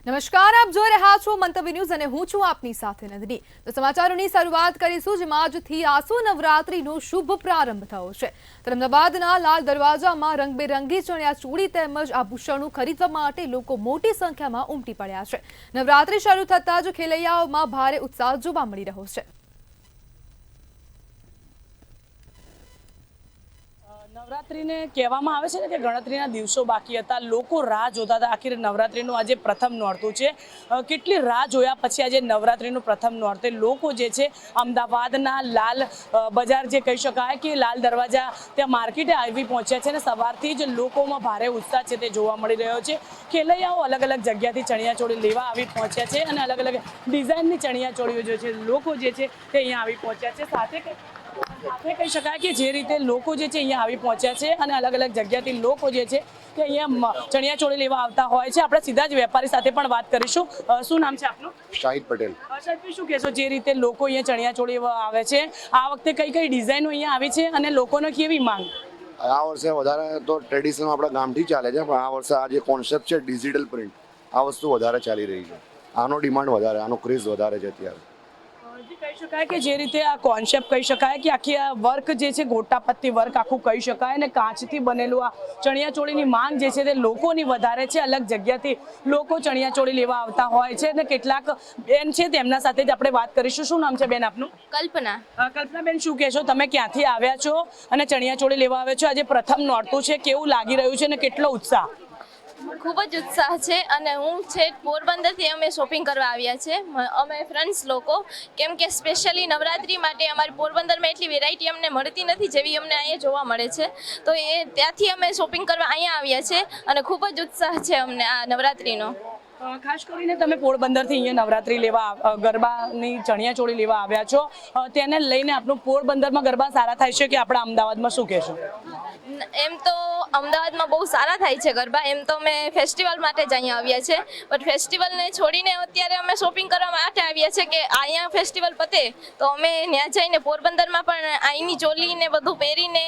નમસ્કાર, આપ જોઈ રહ્યા છો મંતવ્ય ન્યૂઝ અને હું છું આપની સાથે નંદની। તો સમાચારોની શરૂઆત કરીશું, જેમાં આજથી આસો નવરાત્રીનો શુભ પ્રારંભ થયો છે। તો અમદાવાદના લાલ દરવાજામાં રંગબેરંગી ચણિયાચોળી તેમજ આભૂષણો ખરીદવા માટે લોકો મોટી સંખ્યામાં ઉમટી પડ્યા છે। નવરાત્રી શરૂ થતાં જ ખેલૈયાઓમાં ભારે ઉત્સાહ જોવા મળી રહ્યો છે। નવરાત્રીને કહેવામાં આવે છે ને કે ગણતરીના દિવસો બાકી હતા, લોકો રાહ જોતા હતા। આખરે નવરાત્રીનું આજે પ્રથમ નોરતું છે। કેટલી રાહ જોયા પછી આજે નવરાત્રીનું પ્રથમ નોરતે લોકો જે છે અમદાવાદના લાલ બજાર જે કહી શકાય કે લાલ દરવાજા ત્યાં માર્કેટે આવી પહોંચ્યા છે અને સવારથી જ લોકોમાં ભારે ઉત્સાહ છે તે જોવા મળી રહ્યો છે। ખેલૈયાઓ અલગ અલગ જગ્યાથી ચણિયાચોળી લેવા આવી પહોંચ્યા છે અને અલગ અલગ ડિઝાઇનની ચણિયાચોળીઓ જે છે લોકો જે છે તે અહીંયા આવી પહોંચ્યા છે। સાથે કહી શકાય કે જે રીતે લોકો જે છે અહીંયા આવી પહોંચ્યા છે અને અલગ અલગ જગ્યાથી લોકો જે છે તે અહીંયા ચણિયાચોળી લેવા આવતા હોય છે। આપણે સીધા જ વેપારી સાથે પણ વાત કરીશું। શું નામ છે આપનું? શાહિદ પટેલ। શાહિદભાઈ, શું કહેશો જે રીતે લોકો અહીંયા ચણિયાચોળી આવે છે, આ વખતે કઈ કઈ ડિઝાઇનો અહીંયા આવી છે અને લોકોને કેવી માંગ? આ વર્ષે વધારે તો ટ્રેડિશનલ આપણા ગામથી ચાલે છે, પણ આ વર્ષે આ જે કોન્સેપ્ટ છે ડિજિટલ પ્રિન્ટ, આ વસ્તુ વધારે ચાલી રહી છે। આનો ડિમાન્ડ વધારે, આનો ક્રેઝ વધારે છે અત્યારે। કહી શકાય કે જે રીતે આ કોન્સેપ્ટ કહી શકાય કે આખી આ વર્ક જે છે ગોટાપત્તી વર્ક આખું કહી શકાય અને કાચથી બનેલું આ ચણિયાચોળીની માંગ જે છે તે લોકોની વધારે છે। અલગ જગ્યાથી લોકો ચણિયાચોળી લેવા આવતા હોય છે અને કેટલાક બેન છે તેમના સાથે જ આપણે વાત કરીશું। શું નામ છે બેન આપનું? કલ્પના। કલ્પનાબેન, શું કહેશો, તમે ક્યાંથી આવ્યા છો અને ચણિયાચોળી લેવા આવ્યા છો? આજે પ્રથમ નોરતું છે, કેવું લાગી રહ્યું છે અને કેટલો ઉત્સાહ? ખૂબ જ ઉત્સાહ છે અને હું છે પોરબંદરથી અમે શોપિંગ કરવા આવ્યા છે, અમે ફ્રેન્ડ્સ લોકો, કેમ કે સ્પેશિયલી નવરાત્રી માટે અમારી પોરબંદરમાં એટલી વેરાયટી અમને મળતી નથી જેવી અમને અહીંયા જોવા મળે છે, તો એ ત્યાંથી અમે શોપિંગ કરવા અહીંયા આવ્યા છે અને ખૂબ જ ઉત્સાહ છે અમને આ નવરાત્રીનો। ખાસ કરીને તમે પોરબંદરથી અહીંયા નવરાત્રી લેવા ગરબાની ચણિયાચોળી લેવા આવ્યા છો, તેને લઈને આપણું પોરબંદરમાં ગરબા સારા થાય છે કે આપણા અમદાવાદમાં, શું કહેશો? એમ તો અમદાવાદમાં બહુ સારા થાય છે ગરબા, એમ તો અમે ફેસ્ટિવલ માટે જ અહીંયા આવ્યા છે, બટ ફેસ્ટિવલને છોડીને અત્યારે અમે શોપિંગ કરવા માટે આવ્યા છે કે અહીંયા ફેસ્ટિવલ પતે તો અમે ત્યાં જઈને પોરબંદરમાં પણ અહીંની ચોલી ને બધું પહેરીને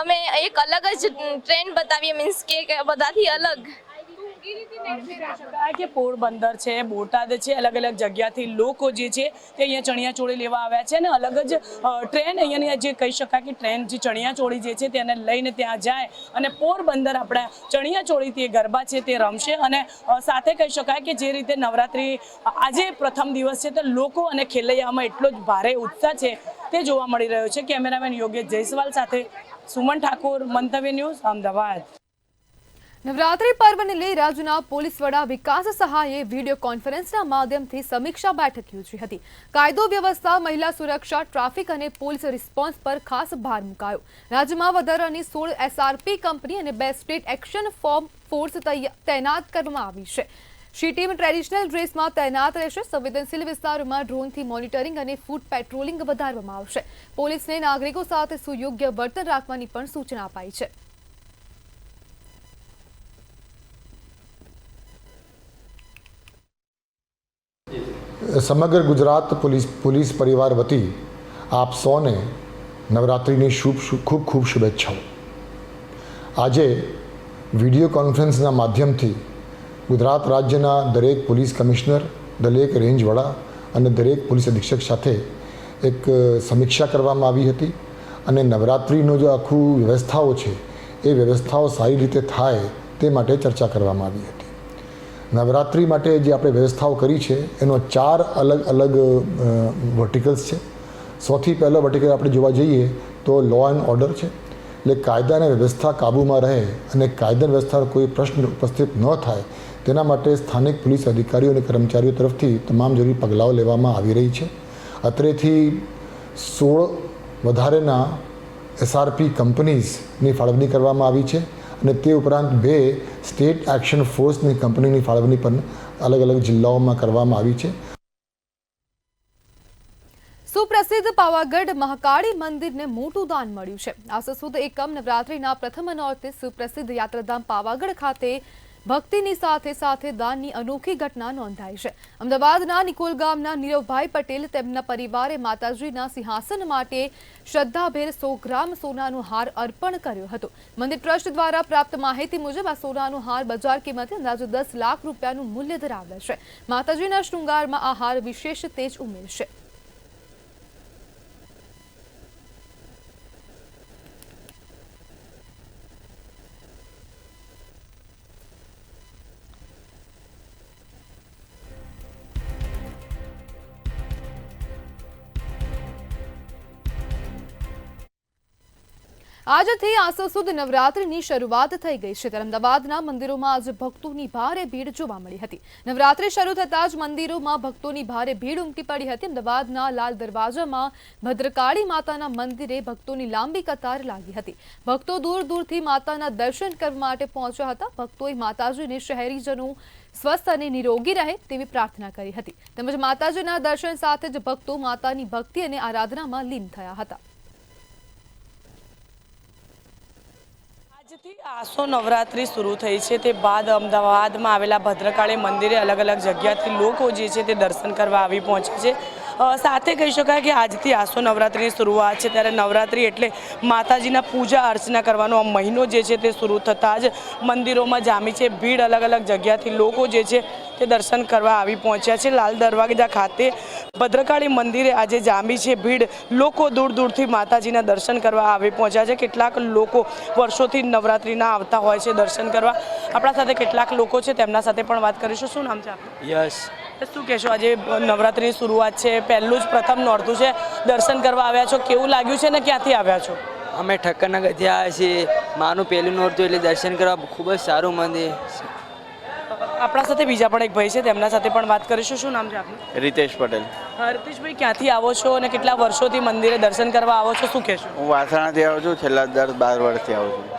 અમે એક અલગ જ ટ્રેન્ડ બતાવીએ, મીન્સ કે બધાથી અલગ। કે પોરબંદર છે, બોટાદ છે, અલગ અલગ જગ્યાથી લોકો જે છે તે અહીંયા ચણિયાચોળી લેવા આવ્યા છે અને અલગ જ ટ્રેન્ડ અહીંયાની જે કહી શકાય કે ટ્રેન્ડ જે ચણિયાચોળી જે છે તેને લઈને ત્યાં જાય અને પોરબંદર આપણા ચણિયાચોળીથી ગરબા છે તે રમશે। અને સાથે કહી શકાય કે જે રીતે નવરાત્રી આજે પ્રથમ દિવસ છે તો લોકો અને ખેલૈયામાં એટલો જ ભારે ઉત્સાહ છે તે જોવા મળી રહ્યો છે। કેમેરામેન યોગેશ જયસ્વાલ સાથે સુમન ઠાકોર, મંતવ્ય ન્યૂઝ, અમદાવાદ। નવરાત્રી પર્વને લઈ રાજ્યના પોલીસ વડા વિકાસ સહાયે વિડીયો કોન્ફરન્સના માધ્યમથી સમીક્ષા બેઠક યોજી હતી। કાયદો વ્યવસ્થા, મહિલા સુરક્ષા, ટ્રાફિક અને પોલીસ રિસ્પોન્સ પર ખાસ ભાર મુકાયો। રાજ્યમાં વધારાની 16 SRP કંપની અને 2 સ્ટેટ એક્શન ફોર્સ તૈનાત કરવામાં આવી છે। શી ટીમ ટ્રેડિશનલ ડ્રેસમાં તૈનાત રહેશે। સંવેદનશીલ વિસ્તારોમાં ડ્રોનથી મોનિટરિંગ અને ફૂટ પેટ્રોલિંગ વધારવામાં આવશે। પોલીસને નાગરિકો સાથે સુયોગ્ય વર્તન રાખવાની પણ સૂચના અપાઈ છે। સમગ્ર ગુજરાત પોલીસ પરિવાર વતી આપ સૌને નવરાત્રિની ખૂબ ખૂબ શુભેચ્છાઓ। આજે વિડીયો કોન્ફરન્સના માધ્યમથી ગુજરાત રાજ્યના દરેક પોલીસ કમિશનર, દરેક રેન્જ વડા અને દરેક પોલીસ અધિક્ષક સાથે એક સમીક્ષા કરવામાં આવી હતી અને નવરાત્રિનો જે આખું વ્યવસ્થાઓ છે એ વ્યવસ્થાઓ સારી રીતે થાય તે માટે ચર્ચા કરવામાં આવી હતી। નવરાત્રિ માટે જે આપણે વ્યવસ્થાઓ કરી છે એનો 4 અલગ અલગ વર્ટિકલ્સ છે। સૌથી પહેલો વર્ટિકલ આપણે જોવા જઈએ તો લો એન્ડ ઓર્ડર છે, એટલે કાયદા અને વ્યવસ્થા કાબૂમાં રહે અને કાયદા વ્યવસ્થાનો કોઈ પ્રશ્ન ઉપસ્થિત ન થાય તેના માટે સ્થાનિક પોલીસ અધિકારીઓ અને કર્મચારીઓ તરફથી તમામ જરૂરી પગલાઓ લેવામાં આવી રહી છે। અત્રેથી 16 વધારેના SRP કંપનીઝની ફાળવણી કરવામાં આવી છે અને તે ઉપરાંત 2 સ્ટેટ એક્શન ફોર્સની કંપનીની ફાળવણી પણ અલગ અલગ જિલ્લાઓમાં કરવામાં આવી છે। સુપ્રસિદ્ધ પાવાગઢ મહાકાળી મંદિરને મોટું દાન મળ્યું છે। આસો સુદ એકમ નવરાત્રીના પ્રથમ નોરતે સુપ્રસિદ્ધ યાત્રાધામ પાવાગઢ ખાતે ભક્તિની સાથે સાથે દાનની અનોખી ઘટના નોંધાઈ છે. અમદાવાદના નિકોલ ગામના નીરવભાઈ પટેલ તેમના પરિવારે માતાજીના સિંહાસન માટે શ્રદ્ધાભેર 100 ગ્રામ સોનાનો હાર અર્પણ કર્યો હતો. મંદિર ટ્રસ્ટ દ્વારા પ્રાપ્ત માહિતી મુજબ આ સોનાનો હાર બજાર કિંમતે અંદાજે 10 લાખ રૂપિયાનું મૂલ્ય ધરાવે છે. માતાજીના શૃંગારમાં આ હાર વિશેષ તેજ ઉમેરશે. આજથી આસો સુદ નવરાત્રિની શરૂઆત થઈ ગઈ છે. ત્યારે અમદાવાદના મંદિરોમાં આજે ભક્તોની ભારે ભીડ જોવા મળી હતી. નવરાત્રિ શરૂ થતાં જ મંદિરોમાં ભક્તોની ભારે ભીડ ઉમટી પડી હતી. અમદાવાદના લાલ દરવાજામાં ભદ્રકાળી માતાના મંદિરે ભક્તોની લાંબી કતાર લાગી હતી. ભક્તો દૂર દૂરથી માતાના દર્શન કરવા માટે પહોંચ્યા હતા. ભક્તોએ માતાજીને શહેરીજનો સ્વસ્થ અને નિરોગી રહે તેવી પ્રાર્થના કરી હતી. તેમજ માતાજીના દર્શન સાથે જ ભક્તો માતાની ભક્તિ અને આરાધનામાં લીન થયા હતા. આજથી આસો નવરાત્રિ શરૂ થઈ છે તે બાદ અમદાવાદમાં આવેલા ભદ્રકાળી મંદિરે અલગ અલગ જગ્યાથી લોકો જે છે તે દર્શન કરવા આવી પહોંચે છે. સાથે કહી શકાય કે આજથી આસો નવરાત્રિની શરૂઆત છે. ત્યારે નવરાત્રિ એટલે માતાજીના પૂજા અર્ચના કરવાનો આ મહિનો જે છે તે શરૂ થતાં જ મંદિરોમાં જામી છે ભીડ. અલગ અલગ જગ્યાથી લોકો જે છે તે દર્શન કરવા આવી પહોંચ્યા છે. લાલ દરવાજા ખાતે ભદ્રકાળી મંદિરે આજે જામી છે ભીડ. લોકો દૂર દૂરથી માતાજીના દર્શન કરવા આવી પહોંચ્યા છે. કેટલાક લોકો વર્ષોથી નવરાત્રિના આવતા હોય છે દર્શન કરવા. આપણા સાથે કેટલાક લોકો છે તેમના સાથે પણ વાત કરીશું. શું નામ છે આપનું? યસ. શું કહેશો, આજે નવરાત્રિની શરૂઆત છે, પહેલું જ પ્રથમ નોરતું છે, દર્શન કરવા આવ્યા છો, કેવું લાગ્યું છે ને ક્યાંથી આવ્યા છો? અમે ઠક્કરનગરથી આવ્યા છીએ. માનું પહેલું નોરતું એટલે દર્શન કરવા ખૂબ જ સારું મંદિર. આપણા સાથે બીજા પણ એક ભાઈ છે તેમના સાથે પણ વાત કરીશું. શું નામ છે આપનું? રીતેશ પટેલ. રીતેશભાઈ, ક્યાંથી આવો છો અને કેટલા વર્ષોથી મંદિરે દર્શન કરવા આવો છો, શું કહેશો? હું વાસણાથી આવું છું. છેલ્લા 10-12 વર્ષથી આવું છું.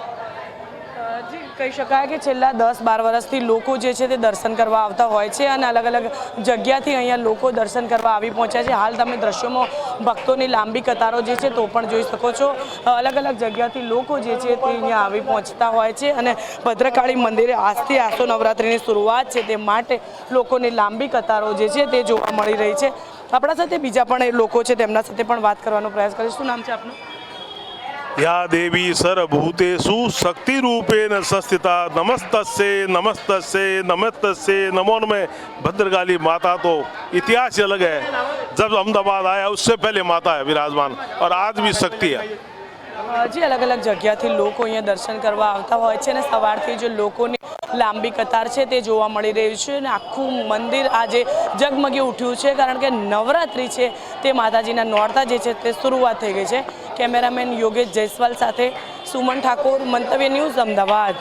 કહી શકાય કે છેલ્લા 10-12 વર્ષથી લોકો જે છે તે દર્શન કરવા આવતા હોય છે અને અલગ અલગ જગ્યાથી અહીંયા લોકો દર્શન કરવા આવી પહોંચ્યા છે. હાલ તમે દ્રશ્યોમાં ભક્તોની લાંબી કતારો જે છે તો પણ જોઈ શકો છો. અલગ અલગ જગ્યાથી લોકો જે છે તે અહીંયા આવી પહોંચતા હોય છે અને ભદ્રકાળી મંદિરે આજથી આસો નવરાત્રિની શરૂઆત છે તે માટે લોકોની લાંબી કતારો જે છે તે જોવા મળી રહી છે. આપણા સાથે બીજા પણ લોકો છે તેમના સાથે પણ વાત કરવાનો પ્રયાસ કરીશું. શું નામ છે આપનું? या देवी सर्वभूतेषु शक्ति रूपेण संस्थिता नमस्तस्ये नमस्तस्ये नमस्तस्ये नमो नमः. भद्रकाली माता तो इतिहास अलग है. जब अहमदाबाद आया उससे पहले माता है विराजमान और आज भी शक्ति है. જે અલગ અલગ જગ્યાથી લોકો અહીંયા દર્શન કરવા આવતા હોય છે અને સવારથી જે લોકોની લાંબી કતાર છે તે જોવા મળી રહ્યું છે અને આખું મંદિર આજે ઝગમગી ઉઠ્યું છે કારણ કે નવરાત્રિ છે તે માતાજીના નોરતા જે છે તે શરૂઆત થઈ ગઈ છે. કેમેરામેન યોગેશ જયસ્વાલ સાથે સુમન ઠાકોર, મંતવ્ય ન્યૂઝ, અમદાવાદ.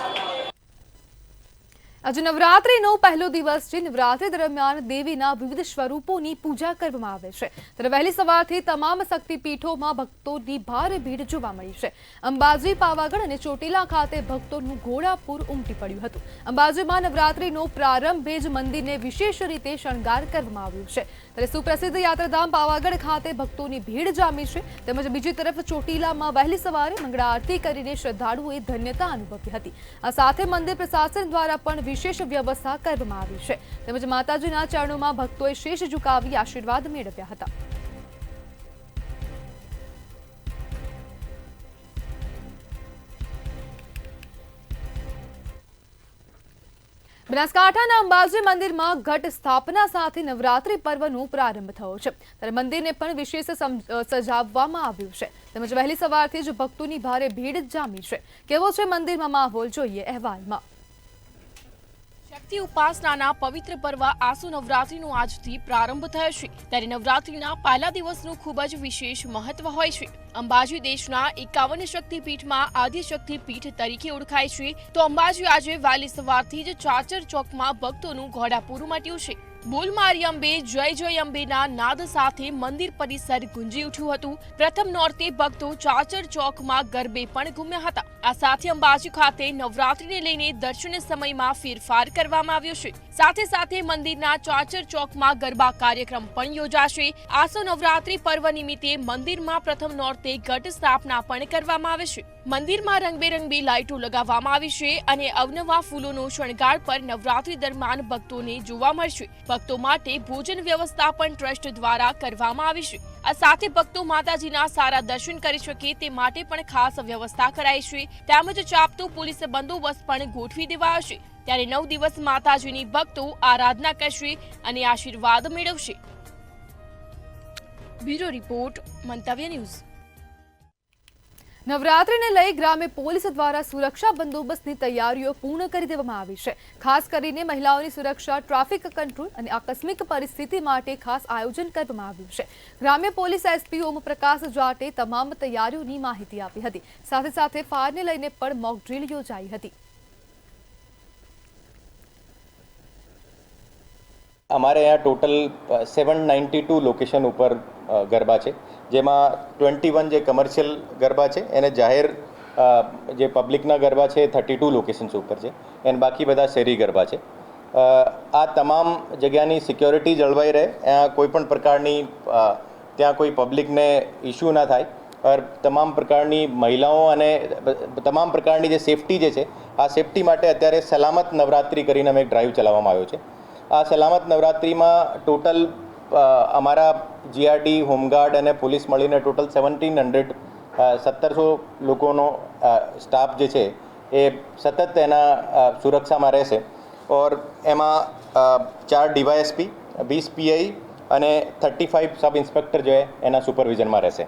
આજે નવરાત્રિનો પહેલો દિવસ છે. નવરાત્રિ દરમિયાન દેવીના વિવિધ સ્વરૂપોની પૂજા કરવામાં આવે છે. ત્યારે વહેલી સવારથી તમામ શક્તિપીઠોમાં ભક્તોની ભારે ભીડ જોવા મળી છે. અંબાજી, પાવાગઢ અને ચોટીલા ખાતે ભક્તોનું ઘોડાપૂર ઉમટી પડ્યું હતું. અંબાજીમાં નવરાત્રિનો પ્રારંભે જ મંદિરને વિશેષ રીતે શણગાર કરવામાં આવ્યું છે. ત્યારે સુપ્રસિદ્ધ યાત્રાધામ પાવાગઢ ખાતે ભક્તોની ભીડ જામી છે. તેમજ બીજી તરફ ચોટીલામાં વહેલી સવારે મંગળા આરતી કરીને શ્રદ્ધાળુઓએ ધન્યતા અનુભવી હતી. આ સાથે મંદિર પ્રશાસન દ્વારા પણ વિશેષ વ્યવસ્થા કરવામાં આવી છે. તેમજ માતાજીના ચરણોમાં ભક્તોએ શીશ ઝુકાવી આશીર્વાદ મેળવ્યા હતા. બનાસકાંઠાના અંબાજી મંદિરમાં ઘટ સ્થાપના સાથે નવરાત્રિ પર્વનો પ્રારંભ થયો છે. ત્યારે મંદિરને પણ વિશેષ સજાવવામાં આવ્યું છે. તેમજ વહેલી સવારથી જ ભક્તોની ભારે ભીડ જામી છે. કેવો છે મંદિરમાં માહોલ, જોઈએ અહેવાલમાં. શક્તિ ઉપાસનાના પવિત્ર પર્વ આસો નવરાત્રીનો આજથી પ્રારંભ થયો છે. ત્યારે નવરાત્રીના પહેલા દિવસનું ખૂબ જ વિશેષ મહત્વ હોય છે. અંબાજી દેશના 51 શક્તિપીઠમાં આદિ શક્તિપીઠ તરીકે ઓળખાય છે. તો અંબાજી આજે વહેલી સવારથી જ ચાચર ચોકમાં ભક્તોનું ઘોડાપૂર ઉમટ્યું છે. બોલ મારી અંબે જય જય અંબેના નાદ સાથે મંદિર પરિસર ગુંજી ઉઠ્યું હતું. પ્રથમ નોરતે ભક્તો ચાચર ચોકમાં ગરબે પણ ઘૂમ્યા હતા. આ સાથે અંબાજી ખાતે નવરાત્રીને લઈને દર્શન સમયમાં ફેરફાર કરવામાં આવ્યો છે. સાથે સાથે મંદિરના ચાચર ચોકમાં ગરબા કાર્યક્રમ પણ યોજાશે. આસો નવરાત્રી પર્વ નિમિત્તે મંદિરમાં પ્રથમ નોરતે ઘટ સ્થાપના પણ કરવામાં આવે છે. મંદિરમાં રંગબેરંગી લાઇટો લગાવવામાં આવી છે અને અવનવા ફૂલોનો શણગાર પર નવરાત્રી દરમિયાન ભક્તોને જોવા મળશે. ભક્તો માટે ભોજન વ્યવસ્થા પણ ટ્રસ્ટ દ્વારા કરવામાં આવી છે. આ સાથે ભક્તો માતાજીના સારા દર્શન કરી શકે તે માટે પણ ખાસ વ્યવસ્થા કરાઈ છે. તેમજ ચાપતો પોલીસ બંદોબસ્ત પણ ગોઠવી દેવાયો છે. ત્યારે 9 દિવસ માતાજીની ભક્તો આરાધના કરશે અને આશીર્વાદ મેળવશે. બ્યુરો રિપોર્ટ મંતવ્ય ન્યૂઝ. નવરાત્રીને લઈ ગ્રામ્ય પોલીસ દ્વારા સુરક્ષા બંદોબસ્તની તૈયારીઓ પૂર્ણ કરી દેવામાં આવી છે. ખાસ કરીને મહિલાઓની સુરક્ષા, ટ્રાફિક કંટ્રોલ અને આકસ્મિક પરિસ્થિતિ માટે ખાસ આયોજન કરવામાં આવ્યું છે. ગ્રામ્ય પોલીસ એસપી ઓમપ્રકાશ જાટે તમામ તૈયારીઓની માહિતી આપી હતી. સાથે સાથે ફાયરને લઈને પણ મોક ડ્રીલ યોજાઈ હતી. અમારે यहाँ टोटल 792 લોકેશન ઉપર ગરબા છે, જેમાં 21 જે કમર્શિયલ ગરબા છે અને જાહેર જે પબ્લિકના ગરબા છે 32 લોકેશન્સ ઉપર છે અને બાકી બધા શહેરી ગરબા છે. આ તમામ જગ્યાની સિક્યોરિટી જળવાઈ રહે, કોઈ પણ પ્રકારની ત્યાં કોઈ પબ્લિકને ઇશ્યુ ના થાય और તમામ પ્રકારની મહિલાઓ અને તમામ પ્રકારની જે સેફટી જે છે આ સેફટી માટે અત્યારે સલામત નવરાત્રી કરીને અમે એક ડ્રાઈવ ચલાવવામાં આવ્યો છે. આ સલામત નવરાત્રિમાં ટોટલ અમારા જીઆરડી, હોમગાર્ડ અને પોલીસ મળીને ટોટલ 1700 લોકોનો સ્ટાફ જે છે એ સતત એના સુરક્ષામાં રહેશે. ઓર એમાં 4 ડીવાયએસપી, 20 પીઆઈ અને 35 સબ ઇન્સ્પેક્ટર જે એના સુપરવિઝનમાં રહેશે.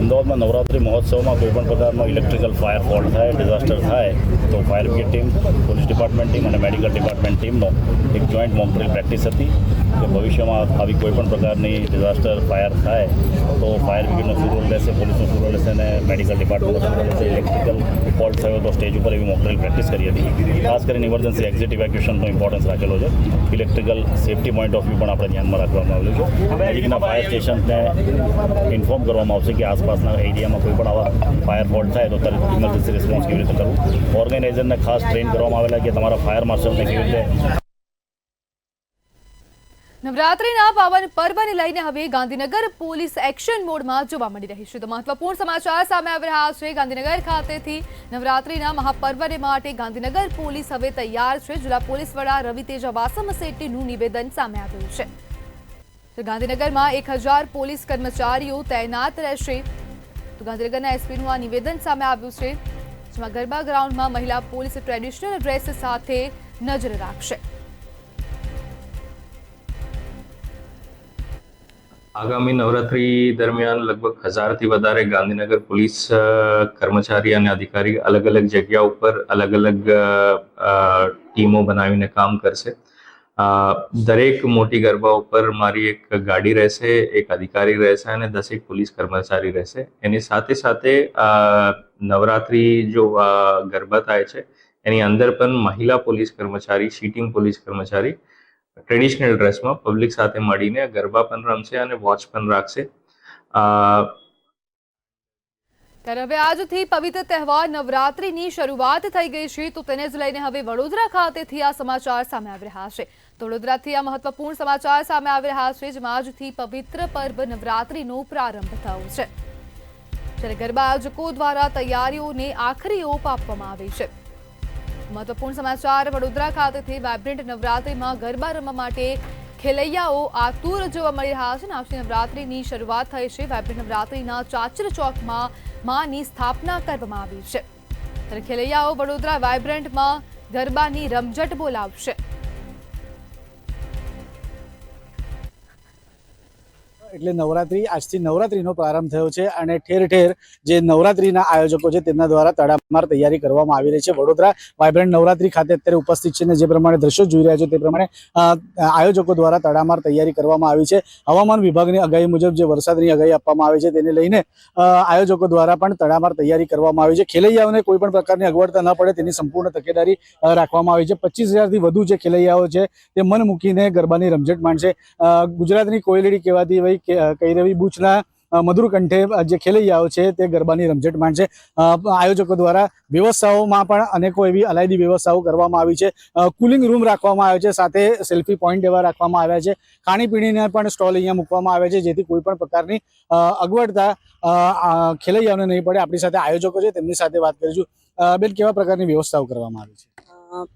અમદાવાદમાં નવરાત્રિ મહોત્સવમાં કોઈપણ પ્રકારનો ઇલેક્ટ્રિકલ ફાયર ફોલ્ટ થાય, ડિઝાસ્ટર થાય તો fire brigade team, police department team અને મેડિકલ ડિપાર્ટમેન્ટ ટીમનો એક જોઈન્ટ મોક ડ્રીલ પ્રેક્ટિસ હતી કે ભવિષ્યમાં આવી કોઈપણ પ્રકારની ડિઝાસ્ટર ફાયર થાય તો ફાયર બ્રિગેડનો શું રોલ રહેશે, પોલીસનો શું રોલ રહેશે અને મેડિકલ ડિપાર્ટમેન્ટનો શું રોલ રહેશે. ઇલેક્ટ્રિકલ ફોલ્ટ થયો તો સ્ટેજ ઉપર એવી મોક ડ્રીલ પ્રેક્ટિસ કરી હતી. ખાસ કરીને ઇમરજન્સી એક્ઝિટ ઇવેક્યુએશનનો ઇમ્પોર્ટન્સ રાખેલો છે. Electrical safety point of view પણ આપણે ધ્યાનમાં રાખવામાં આવેલું છે. નજીકના ફાયર સ્ટેશનને ઇન્ફોર્મ કરવામાં આવશે કે આસપાસના એરિયામાં કોઈ પણ આવા ફાયર ફોલ્ટ થાય તો તરત ઇમરજન્સી રિસ્પોન્સ કેવી રીતે કરવું. ઓર્ગેનાઇઝરને ખાસ ટ્રેન કરવામાં આવેલા કે તમારા ફાયર માર્શલને કેવી રીતે. નવરાત્રીના પાવન પર્વને લઈને હવે ગાંધીનગર પોલીસ એક્શન મોડમાં જોવા મળી રહી છે. તો મહત્વપૂર્ણ સમાચાર સામે આવી રહ્યા છે. ગાંધીનગર ખાતેથી નવરાત્રીના મહાપર્વને માટે ગાંધીનગર પોલીસ હવે તૈયાર છે. જિલ્લા પોલીસ વડા રવિતેજ વાસમ શેટ્ટીનું નિવેદન સામે આવ્યું છે. ગાંધીનગરમાં 1000 પોલીસ કર્મચારીઓ તૈનાત રહેશે. તો ગાંધીનગરના એસપીનું આ નિવેદન સામે આવ્યું છે, જેમાં ગરબા ગ્રાઉન્ડમાં મહિલા પોલીસ ટ્રેડિશનલ ડ્રેસ સાથે નજર રાખશે. આગામી નવરાત્રી દરમિયાન લગભગ 1000થી વધારે ગાંધીનગર પોલીસ કર્મચારી અને અધિકારી અલગ અલગ જગ્યા ઉપર અલગ અલગ ટીમો બનાવીને કામ કરશે. દરેક મોટી ગરબા ઉપર મારી એક ગાડી રહેશે, એક અધિકારી રહેશે અને 10 પોલીસ કર્મચારી રહેશે. એની સાથે સાથે નવરાત્રી જો ગરબા થાય છે એની અંદર પણ મહિલા પોલીસ કર્મચારી, શીટિંગ પોલીસ કર્મચારી ટ્રેડિશનલ ડ્રેસમાં પબ્લિક સાથે મળીને ગરબા પણ રમશે અને વોચ પણ રાખશે. ત્યારે હવે આજથી પવિત્ર તહેવાર નવરાત્રીની શરૂઆત થઈ ગઈ છે. તો તેને જ લઈને હવે વડોદરા ખાતેથી આ સમાચાર સામે આવી રહ્યા છે. તો વડોદરાથી આ મહત્વપૂર્ણ સમાચાર સામે આવી રહ્યા છે, જેમાં આજથી પવિત્ર પર્વ નવરાત્રીનો પ્રારંભ થયો છે. જ્યારે ગરબા આયોજકો દ્વારા તૈયારીઓને આખરી ઓપ આપવામાં આવી છે. મહત્વપૂર્ણ સમાચાર વડોદરા ખાતેથી વાઇબ્રન્ટ નવરાત્રીમાં ગરબા રમવા માટે ખેલૈયાઓ આતુર જોવા મળી રહ્યા છે. આજથી નવરાત્રીની શરૂઆત થઈ છે. વાઇબ્રન્ટ નવરાત્રીના ચાચર ચોકમાં માની સ્થાપના કરવામાં આવી છે. ત્યારે ખેલૈયાઓ વડોદરા વાઇબ્રન્ટમાં ગરબાની રમઝટ બોલાવશે. એટલે નવરાત્રી આજથી નવરાત્રીનો પ્રારંભ થયો છે અને ઠેર ઠેર જે નવરાત્રીના આયોજકો છે તેમના દ્વારા તડામાર તૈયારી કરવામાં આવી રહી છે. વડોદરા વાઇબ્રન્ટ નવરાત્રી ખાતે અત્યારે ઉપસ્થિત છે અને જે પ્રમાણે દ્રશ્યો જોઈ રહ્યા છો તે પ્રમાણે આયોજકો દ્વારા તડામાર તૈયારી કરવામાં આવી છે. હવામાન વિભાગની આગાહી મુજબ જે વરસાદની આગાહી આપવામાં આવી છે તેને લઈને આયોજકો દ્વારા પણ તડામાર તૈયારી કરવામાં આવી છે. ખેલૈયાઓને કોઈ પણ પ્રકારની અગવડતા ન પડે તેની સંપૂર્ણ તકેદારી રાખવામાં આવી છે. 25,000થી વધુ જે ખેલૈયાઓ છે તે મન મૂકીને ગરબાની રમઝટ માણશે. ગુજરાતની કોયલડી કહેવાતી ભાઈ કૈરવી બુચના મધુર કંઠે જે ખેલૈયાઓ છે તે ગરબાની રમઝટ માણશે. આયોજકો દ્વારા વ્યવસ્થાઓમાં પણ અનેકો એવી અલાયદી વ્યવસ્થાઓ કરવામાં આવી છે. કુલિંગ રૂમ રાખવામાં આવ્યો છે, સાથે સેલ્ફી પોઈન્ટ એવા રાખવામાં આવ્યા છે. ખાણીપીણીના પણ સ્ટોલ અહીંયા મૂકવામાં આવ્યા છે, જેથી કોઈ પણ પ્રકારની અગવડતા ખેલૈયાઓને નહીં પડે. આપણી સાથે આયોજકો છે, તેમની સાથે વાત કરીશું. બેન, કેવા પ્રકારની વ્યવસ્થાઓ કરવામાં આવી છે?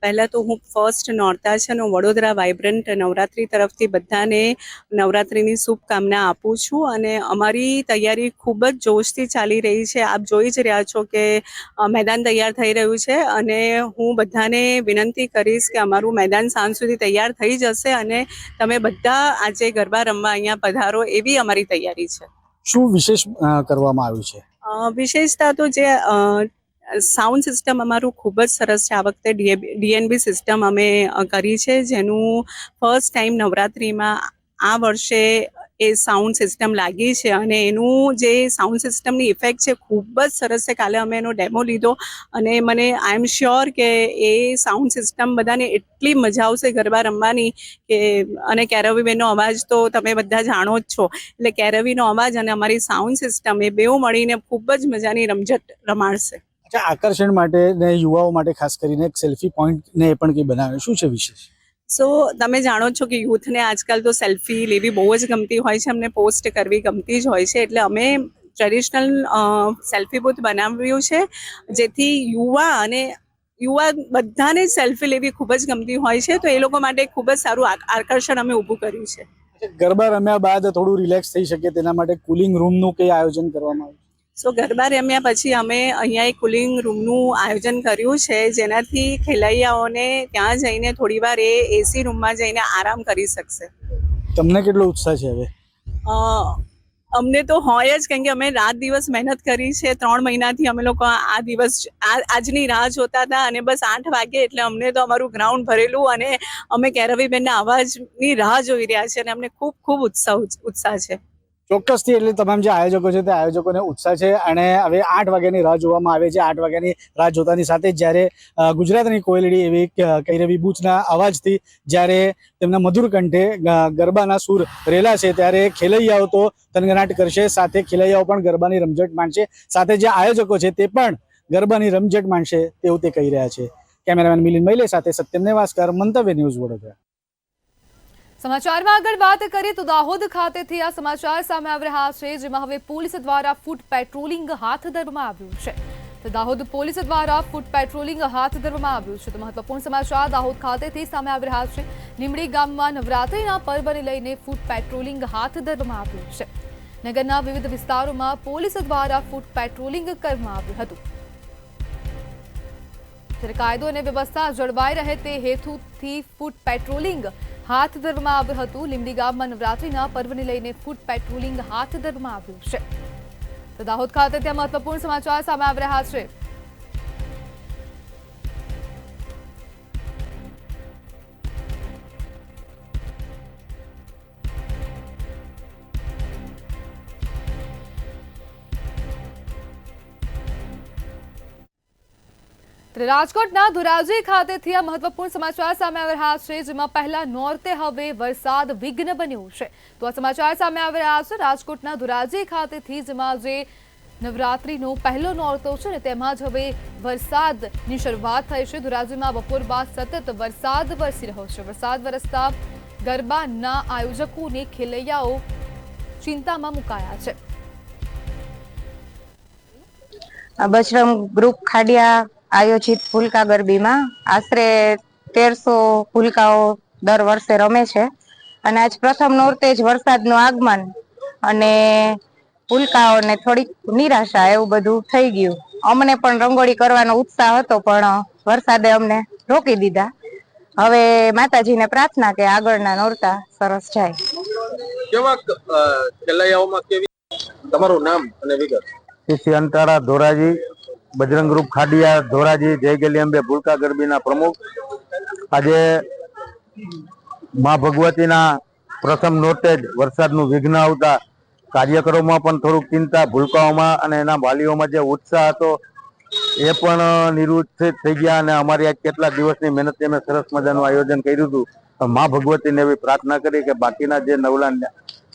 પહેલાં તો હું ફર્સ્ટ નોરતા છે હું વડોદરા વાઇબ્રન્ટ નવરાત્રી તરફથી બધાને નવરાત્રિની શુભકામના આપું છું અને અમારી તૈયારી ખૂબ જ જોશથી ચાલી રહી છે. આપ જોઈ જ રહ્યા છો કે મેદાન તૈયાર થઈ રહ્યું છે અને હું બધાને વિનંતી કરીશ કે અમારું મેદાન સાંજ સુધી તૈયાર થઈ જશે અને તમે બધા આજે ગરબા રમવા અહીંયા પધારો, એવી અમારી તૈયારી છે. શું વિશેષ કરવામાં આવ્યું છે? વિશેષતા તો જે સાઉન્ડ સિસ્ટમ અમારું ખૂબ જ સરસ છે. આ વખતે ડીએનબી સિસ્ટમ અમે કરી છે, જેનું ફર્સ્ટ ટાઈમ નવરાત્રિમાં આ વર્ષે એ સાઉન્ડ સિસ્ટમ લાગી છે અને એનું જે સાઉન્ડ સિસ્ટમની ઇફેક્ટ છે ખૂબ જ સરસ છે. કાલે અમે એનો ડેમો લીધો અને મને આઈ એમ શ્યોર કે એ સાઉન્ડ સિસ્ટમ બધાને એટલી મજા આવશે ગરબા રમવાની કે અને કેરવીબેનનો અવાજ તો તમે બધા જાણો જ છો, એટલે કેરવીનો અવાજ અને અમારી સાઉન્ડ સિસ્ટમ એ બેઉ મળીને ખૂબ જ મજાની રમઝટ રમાડશે. આકર્ષણ માટે ને યુવાઓ માટે ખાસ કરીને એક સેલ્ફી પોઈન્ટ ને પણ કંઈ બનાવ્યું, શું છે વિશેષ? સો તમે જાણો છો કે યુથને આજકાલ તો સેલ્ફી લેવી બહુ જ ગમતી હોય છે, અમને પોસ્ટ કરવી ગમતી જ હોય છે, એટલે અમે ટ્રેડિશનલ સેલ્ફી બૂથ બનાવ્યું છે, જેથી યુવા બધાને સેલ્ફી લેવી ખૂબ જ ગમતી હોય છે, તો એ લોકો માટે ખૂબ જ સારું આકર્ષણ અમે ઊભું કર્યું છે. ગરબા રમ્યા બાદ થોડું રિલેક્સ થઈ શકે તેના માટે કુલિંગ રૂમનું કંઈ આયોજન કરવામાં આવ્યું? સો ગરબા રમ્યા પછી અમે અહીંયા એક કુલિંગ રૂમનું આયોજન કર્યું છે, જેનાથી ખેલૈયાઓને ત્યાં જઈને થોડી વાર એ એસી રૂમમાં જઈને આરામ કરી શકશે. તમને કેટલો ઉત્સાહ છે હવે? અમને તો હોય જ, કારણ કે અમે રાત દિવસ મહેનત કરી છે. 3 મહિનાથી અમે લોકો આજની રાહ જોતા હતા અને બસ 8 વાગે એટલે અમને તો અમારું ગ્રાઉન્ડ ભરેલું અને અમે કેરવીબેનના અવાજની રાહ જોઈ રહ્યા છીએ અને અમને ખૂબ ખૂબ ઉત્સાહ છે. ચોક્કસથી, એટલે તમામ જે આયોજકો છે તે આયોજકોને ઉત્સાહ છે અને હવે 8 વાગ્યાની રાહ જોવામાં આવે છે. 8 વાગ્યાની રાહ જોતાની સાથે જ્યારે ગુજરાતની કોયલડી એવી કૈરવી બુચના અવાજથી જ્યારે તેમના મધુર કંઠે ગરબાના સૂર રેલા છે, ત્યારે ખેલૈયાઓ તો તનગનાટ કરશે, સાથે ખેલૈયાઓ પણ ગરબાની રમઝટ માણશે, સાથે જે આયોજકો છે તે પણ ગરબાની રમઝટ માણશે તેવું તે કહી રહ્યા છે. કેમેરામેન મિલિંદ મૈલે સાથે સત્યમ નેવાસ્કર, મંતવ્ય ન્યૂઝ, વડોદરા. સમાચારમાં આગળ વાત કરીએ તો દાહોદ ખાતેથી આ સમાચાર સામે આવી રહ્યા છે, જેમાં હવે પોલીસ દ્વારા ફૂટ પેટ્રોલિંગ હાથ ધરવામાં આવ્યું છે. તો દાહોદ પોલીસ દ્વારા ફૂટ પેટ્રોલિંગ હાથ ધરવામાં આવ્યું છે. તો મહત્વપૂર્ણ સમાચાર દાહોદ ખાતેથી સામે આવી રહ્યા છે. લીંબડી ગામમાં નવરાત્રિના પર્વને લઈને ફૂટ પેટ્રોલિંગ હાથ ધરવામાં આવ્યું છે. નગરના વિવિધ વિસ્તારોમાં પોલીસ દ્વારા ફૂટ પેટ્રોલિંગ કરવામાં આવ્યું હતું. જ્યારે કાયદો અને વ્યવસ્થા જળવાઈ રહે તે હેતુથી ફૂટ પેટ્રોલિંગ હાથ ધરવામાં આવ્યું હતું. લીંબડી ગામમાં નવરાત્રિના પર્વને લઈને ફૂટ પેટ્રોલિંગ હાથ ધરવામાં આવ્યું છે. તો દાહોદ ખાતે ત્યાં મહત્વપૂર્ણ સમાચાર સામે આવી રહ્યા છે. રાજકોટના ધોરાજી ખાતેથી આ મહત્વપૂર્ણ સમાચાર સામે આવી રહ્યા છે, જેમાં પહેલા નોરતે હવે વરસાદ વિઘ્ન બન્યું છે. તો આ સમાચાર સામે આવી રહ્યા છે રાજકોટના ધોરાજી ખાતેથી, જેમાં જે નવરાત્રીનો પહેલો નોરતો છે ને તેમાં જ હવે વરસાદની શરૂઆત થઈ છે. ધોરાજીમાં બપોર બાદ સતત વરસાદ વરસી રહ્યો છે. વરસાદ વરસતા ગરબાના આયોજકોને ખેલૈયાઓ ચિંતામાં મુકાયા છે. બજરંગ ગ્રુપ ખાડિયા આયોજિત ફૂલકા ગરબીમાં આશરે 1300 ફૂલકાઓ દર વર્ષે રમે છે અને આજ પ્રથમ નોરતે જ વરસાદનું આગમન અને ફૂલકાઓને થોડીક નિરાશા એવું બધું થઈ ગયું. અમને પણ રંગોળી કરવાનો ઉત્સાહ હતો, પણ વરસાદે અમને રોકી દીધા. હવે માતાજીને પ્રાર્થના કે આગળના નોરતા સરસ જાય. કેવા ખેલૈયાઓમાં કેવી? તમારું નામ અને વિગત? શ્રી અંટાળા ધોરાજી, બજરંગ ગ્રુપ ખાડિયા ધોરાજી, જય ગેલી અંબે ભૂલકા ગરબીના પ્રમુખ. આજે મા ભગવતીના પ્રથમ નોરતે જ વરસાદનું વિઘ્ન આવતા કાર્યકરોમાં પણ થોડુંક ચિંતા, ભૂલકાઓમાં અને એના વાલીઓમાં જે ઉત્સાહ હતો એ પણ નિવૃત્ત થઈ ગયા. અને અમારી આજ કેટલા દિવસની મહેનતથી અમે સરસ મજાનું આયોજન કર્યું હતું. મા ભગવતીને એવી પ્રાર્થના કરી કે બાકીના જે નવલા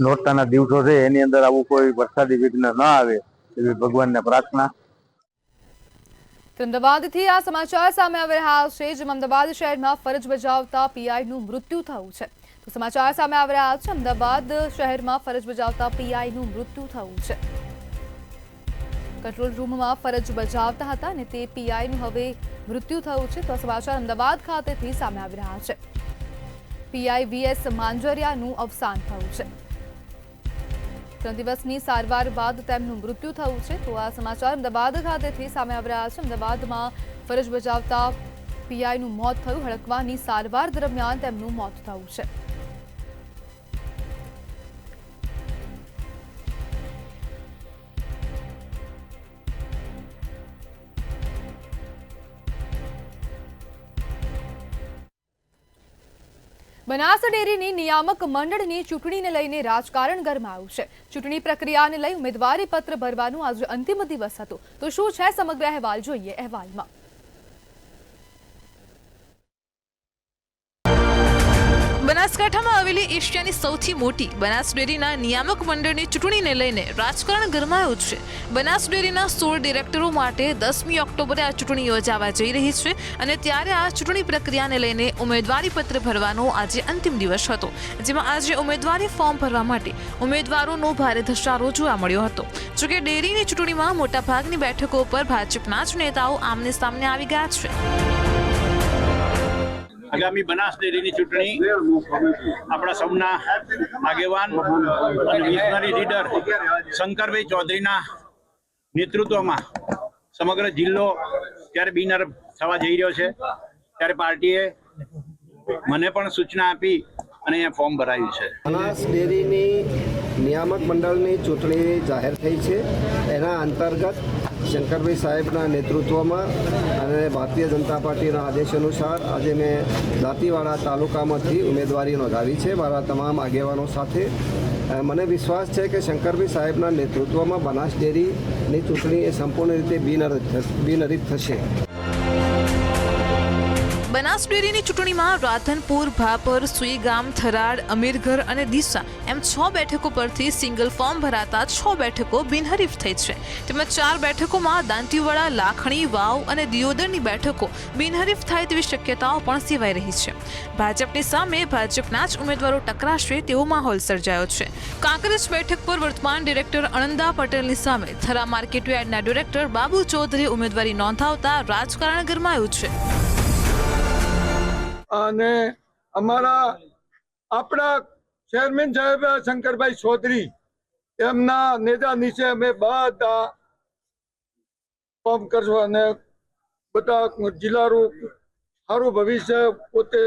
નોરતાના દિવસો છે એની અંદર આવું કોઈ વરસાદી વિઘ્ન ન આવે એવી ભગવાનને પ્રાર્થના. અમદાવાદથી આ સમાચાર સામે આવી રહ્યા છે, જેમાં અમદાવાદ શહેરમાં ફરજ બજાવતા પીઆઈનું મૃત્યુ થયું છે. તો સમાચાર સામે આવી રહ્યા છે, અમદાવાદ શહેરમાં ફરજ બજાવતા પીઆઈનું મૃત્યુ થયું છે. કંટ્રોલ રૂમમાં ફરજ બજાવતા હતા અને તે પીઆઈનું હવે મૃત્યુ થયું છે. તો સમાચાર અમદાવાદ ખાતેથી સામે આવી રહ્યા છે. પીઆઈ વીએસ માંજરિયાનું અવસાન થયું છે. 3 દિવસની સારવાર બાદ તેમનું મૃત્યુ થયું છે. તો આ સમાચાર અમદાવાદ ખાતેથી સામે આવી રહ્યા છે. અમદાવાદમાં ફરજ બજાવતા પીઆઈનું મોત થયું. હડકવાની સારવાર દરમિયાન તેમનું મોત થયું છે. બનાસ ડેરીની નિયામક મંડળની ચૂંટણીને લઈને રાજકારણ ગરમાયું છે. ચૂંટણી પ્રક્રિયાને લઈ ઉમેદવારી પત્ર ભરવાનું આજે અંતિમ દિવસ હતો. તો શું છે સમગ્ર અહેવાલ, જોઈએ અહેવાલમાં. બનાસકાંઠામાં આવેલી એશિયાની સૌથી મોટી બનાસ ડેરીના નિયામક મંડળની ચૂંટણીને લઈને રાજકારણ ગરમાયું છે. બનાસ ડેરીના 16 ડિરેક્ટરો માટે 10મી ઓક્ટોબરે આ ચૂંટણી યોજાવા જઈ રહી છે અને ત્યારે આ ચૂંટણી પ્રક્રિયાને લઈને ઉમેદવારી પત્ર ભરવાનો આજે અંતિમ દિવસ હતો, જેમાં આજે ઉમેદવારી ફોર્મ ભરવા માટે ઉમેદવારોનો ભારે ધસારો જોવા મળ્યો હતો. જોકે ડેરીની ચૂંટણીમાં મોટાભાગની બેઠકો પર ભાજપના જ નેતાઓ આમને સામને આવી ગયા છે. આગામી બનાસ ડેરીની ચૂંટણી આપણા સૌના આગેવાન અને વિઝનરી લીડર શંકરભાઈ ચૌધરીના નેતૃત્વમાં સમગ્ર જિલ્લો ત્યારે બિનહરીફ થવા જઈ રહ્યો છે, ત્યારે પાર્ટીએ મને પણ સૂચના આપી અને અહીંયા ફોર્મ ભરાયું છે. બનાસ ડેરીની નિયામક મંડળની ચૂંટણી જાહેર થઈ છે. એના અંતર્ગત શંકરભાઈ સાહેબના નેતૃત્વમાં અને ભારતીય જનતા પાર્ટીના આદેશ અનુસાર આજે મેં દાંતીવાડા તાલુકામાંથી ઉમેદવારી નોંધાવી છે મારા તમામ આગેવાનો સાથે. મને વિશ્વાસ છે કે શંકરભાઈ સાહેબના નેતૃત્વમાં બનાસ ડેરીની ચૂંટણી એ સંપૂર્ણ રીતે બિનહરીફ થશે. બનાસ ડેરીની ચૂંટણીમાં રાધનપુર, ભાપર, સુઈગામ, થરાદ, અમીરગઢ અને ડીસા એમ 6 બેઠકો પરથી સિંગલ ફોર્મ ભરાતા 6 બેઠકો બિનહરીફ થઈ છે. તેમાં 4 બેઠકોમાં દાંતીવાડા, લાખણી, વાવ અને દિયોદરની બેઠકો બિનહરીફ થાય તેવી શક્યતાઓ પણ સેવાઈ રહી છે. ભાજપની સામે ભાજપના જ ઉમેદવારો ટકરાશે તેવો માહોલ સર્જાયો છે. કાંકરેજ બેઠક પર વર્તમાન ડિરેક્ટર અનંદા પટેલની સામે થરા માર્કેટયાર્ડના ડિરેક્ટર બાબુ ચૌધરીએ ઉમેદવારી નોંધાવતા રાજકારણ ગરમાયું છે. અને આપણા ચેરમેન સાહેબ શંકરભાઈ ચૌધરી એમના નેજા નીચે અમે બધા કામ કરશું અને બધા જિલ્લાનું સારું ભવિષ્ય પોતે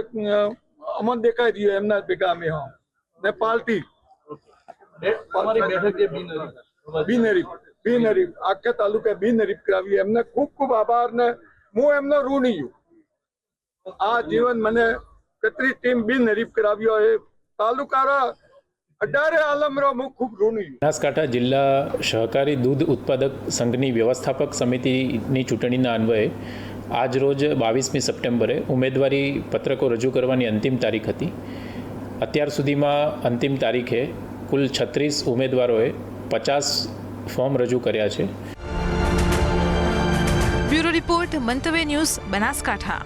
અમન દેખાઈ રહ્યું એમના ભેગા અમે ને પાર્ટી બિનહરીફ આખા તાલુકા બિનહરીફ કરાવી એમને ખૂબ ખૂબ આભાર ને હું એમનો ઋણી છું. આ જીવન મને કતરી ટીમ બિનહરીફ કરાવ્યો એ તાલુકાના 18 આલમરો હું ખૂબ ઋણી છું. બનાસકાંઠા જિલ્લા સહકારી દૂધ ઉત્પાદક સંઘની વ્યવસ્થાપક સમિતિની ચૂંટણીના અન્વયે આજ રોજ 22મી સપ્ટેમ્બરે ઉમેદવારી પત્રકો રજૂ કરવાની અંતિમ તારીખ હતી. અત્યાર સુધીમાં અંતિમ તારીખે કુલ 36 ઉમેદવારોએ 50 ફોર્મ રજૂ કર્યા છે. બ્યુરો રિપોર્ટ, મંતવ્ય ન્યૂઝ, બનાસકાંઠા.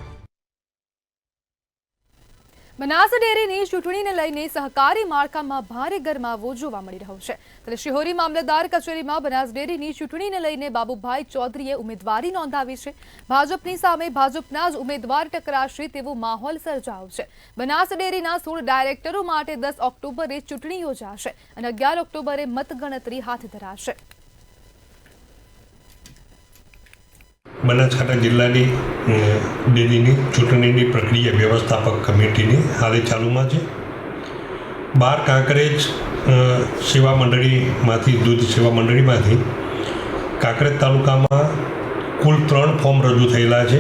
બનાસ ડેરીની ચૂંટણીને લઈને સહકારી માળખામાં ભારે ગરમાવો જોવા મળી રહ્યો છે. ત્યારે શિહોરી મામલતદાર કચેરીમાં બનાસ ડેરીની ચૂંટણીને લઈને બાબુભાઈ ચૌધરીએ ઉમેદવારી નોંધાવી છે. ભાજપની સામે ભાજપના જ ઉમેદવાર ટકરાશે તેવો માહોલ સર્જાયો છે. બનાસ ડેરીના 16 ડાયરેક્ટરો માટે 10 ઓક્ટોબરે ચૂંટણી યોજાશે અને 11 ઓક્ટોબરે મતગણતરી હાથ ધરાશે. બનાસકાંઠા જિલ્લાની ડેરીની ચૂંટણીની પ્રક્રિયા વ્યવસ્થાપક કમિટીની હાલે ચાલુમાં છે. 12 કાંકરેજ સેવા મંડળીમાંથી દૂધ સેવા મંડળીમાંથી કાંકરેજ તાલુકામાં કુલ 3 ફોર્મ રજૂ થયેલા છે,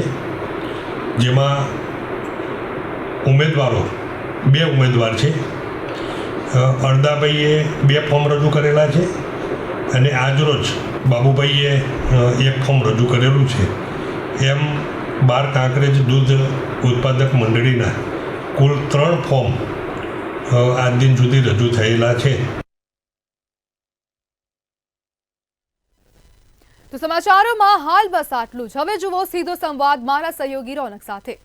જેમાં ઉમેદવારો 2 ઉમેદવાર છે. અડદાભાઈએ 2 ફોર્મ રજૂ કરેલા છે અને આજરોજ બાબુભાઈએ 1 ફોર્મ રજૂ કરેલું છે. એમ 12 કાંકરેજ દૂધ ઉત્પાદક મંડળીના કુલ 3 ફોર્મ આજ દિન સુધી રજૂ થયેલા છે. તો સમાચારોમાં હાલ બસ આટલું જ. હવે જુઓ સીધો સંવાદ મારા સહયોગી રોનક સાથે.